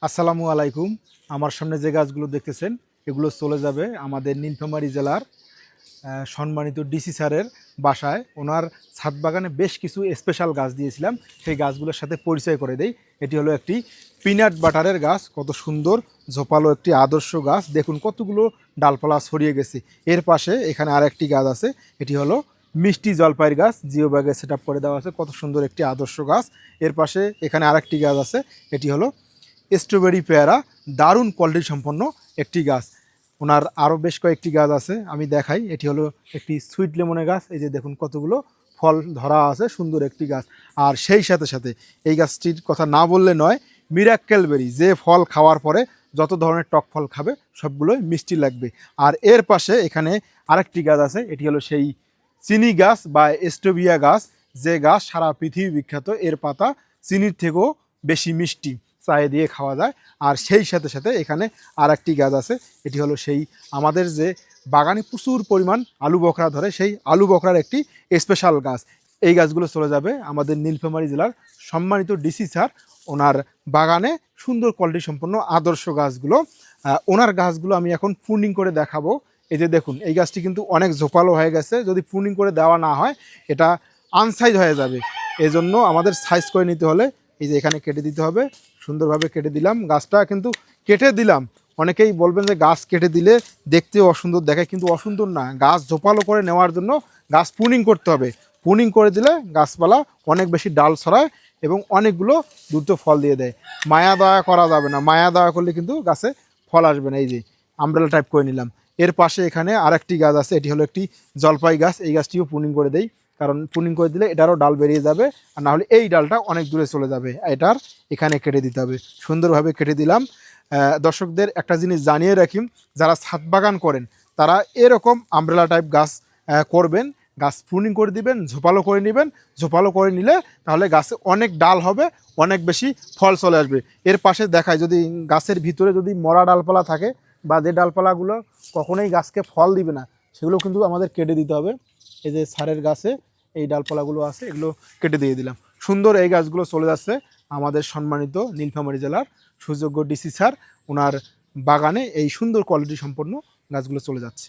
আসসালামু আলাইকুম। আমার সামনে যে গাছগুলো দেখতেছেন এগুলো চলে যাবে আমাদের নীলফামারী জেলার সম্মানিত ডিসি স্যারের বাসায়। ওনার ছাদ বাগানে বেশ কিছু স্পেশাল গাছ দিয়েছিলাম, সেই গাছগুলোর সাথে পরিচয় করে দেই। এটি হলো একটি পিনাট বাটারের গাছ, কত সুন্দর ঝোপালো একটি আদর্শ গাছ। দেখুন কতগুলো ডালপালা ছড়িয়ে গেছে। এর পাশে এখানে আরেকটি গাছ আছে, এটি হলো মিষ্টি জলপাইয়ের গাছ, জিও ব্যাগে সেট করে দেওয়া আছে, কত সুন্দর একটি আদর্শ গাছ। এর পাশে এখানে আরেকটি গাছ আছে, এটি হলো স্ট্রবেরি পেয়ারা, দারুণ কোয়ালিটি সম্পন্ন একটি গাছ। ওনার আরও বেশ কয়েকটি গাছ আছে, আমি দেখাই। এটি হলো একটি সুইট লেমনের গাছ, এই যে দেখুন কতগুলো ফল ধরা আছে, সুন্দর একটি গাছ। আর সেই সাথে সাথে এই গাছটির কথা না বললে নয়, মিরাক্কেল বেরি, যে ফল খাওয়ার পরে যত ধরনের টক ফল খাবে সবগুলোই মিষ্টি লাগবে। আর এর পাশে এখানে আরেকটি গাছ আছে, এটি হলো সেই চিনি গাছ বা স্টোভিয়া গাছ, যে গাছ সারা পৃথিবী বিখ্যাত। এর পাতা চিনির থেকেও বেশি মিষ্টি, চায়ে দিয়ে খাওয়া যায়। আর সেই সাথে সাথে এখানে আর একটি গাছ আছে, এটি হলো সেই আমাদের যে বাগানে প্রচুর পরিমাণ আলু বখরা ধরে, সেই আলু বখরার একটি স্পেশাল গাছ। এই গাছগুলো চলে যাবে আমাদের নীলফামারী জেলার সম্মানিত ডিসি স্যার। ওনার বাগানে সুন্দর কোয়ালিটি সম্পন্ন আদর্শ গাছগুলো। ওনার গাছগুলো আমি এখন প্রুনিং করে দেখাবো। এই যে দেখুন, এই গাছটি কিন্তু অনেক ঝোপালো হয়ে গেছে, যদি প্রুনিং করে দেওয়া না হয় এটা আনসাইজ হয়ে যাবে। এজন্য আমাদের সাইজ করে নিতে হলে এই যে এখানে কেটে দিতে হবে, সুন্দরভাবে কেটে দিলাম। গাছটা কিন্তু কেটে দিলাম, অনেকেই বলবেন যে গাছ কেটে দিলে দেখতে অসুন্দর দেখায়, কিন্তু অসুন্দর না। গাছ ঝোপালো করে নেওয়ার জন্য গাছ প্রুনিং করতে হবে। প্রুনিং করে দিলে গাছপালা অনেক বেশি ডাল ছড়ায় এবং অনেকগুলো দ্রুত ফল দিয়ে দেয়। মায়া দয়া করা যাবে না, মায়া দয়া করলে কিন্তু গাছে ফল আসবে না। এই যে আমব্রেলা টাইপ করে নিলাম। এর পাশে এখানে আরেকটি গাছ আছে, এটি হলো একটি জলপাই গাছ। এই গাছটিও প্রুনিং করে দেই, কারণ প্রুনিং করে দিলে এটারও ডাল বেরিয়ে যাবে, আর না হলে এই ডালটা অনেক দূরে চলে যাবে। এটার এখানে কেটে দিতে হবে, সুন্দরভাবে কেটে দিলাম। দর্শকদের একটা জিনিস জানিয়ে রাখি, যারা ছাদ বাগান করেন তারা এরকম আমব্রেলা টাইপ গাছ করবেন। গাছ প্রুনিং করে দিবেন, ঝোপালো করে নেবেন। ঝোপালো করে নিলে তাহলে গাছে অনেক ডাল হবে, অনেক বেশি ফল চলে আসবে। এর পাশে দেখায়, যদি গাছের ভিতরে যদি মরা ডালপালা থাকে বা যে ডালপালাগুলো কখনোই গাছকে ফল দিবে না, সেগুলো কিন্তু আমাদের কেটে দিতে হবে। এই যে সারের গাছে এই ডালপালাগুলো আছে, এগুলো কেটে দিয়ে দিলাম। সুন্দর এই গাছগুলো চলে যাচ্ছে আমাদের সম্মানিত নীলফামারী জেলার সুযোগ্য ডিসি স্যার। ওনার বাগানে এই সুন্দর কোয়ালিটি সম্পন্ন গাছগুলো চলে যাচ্ছে।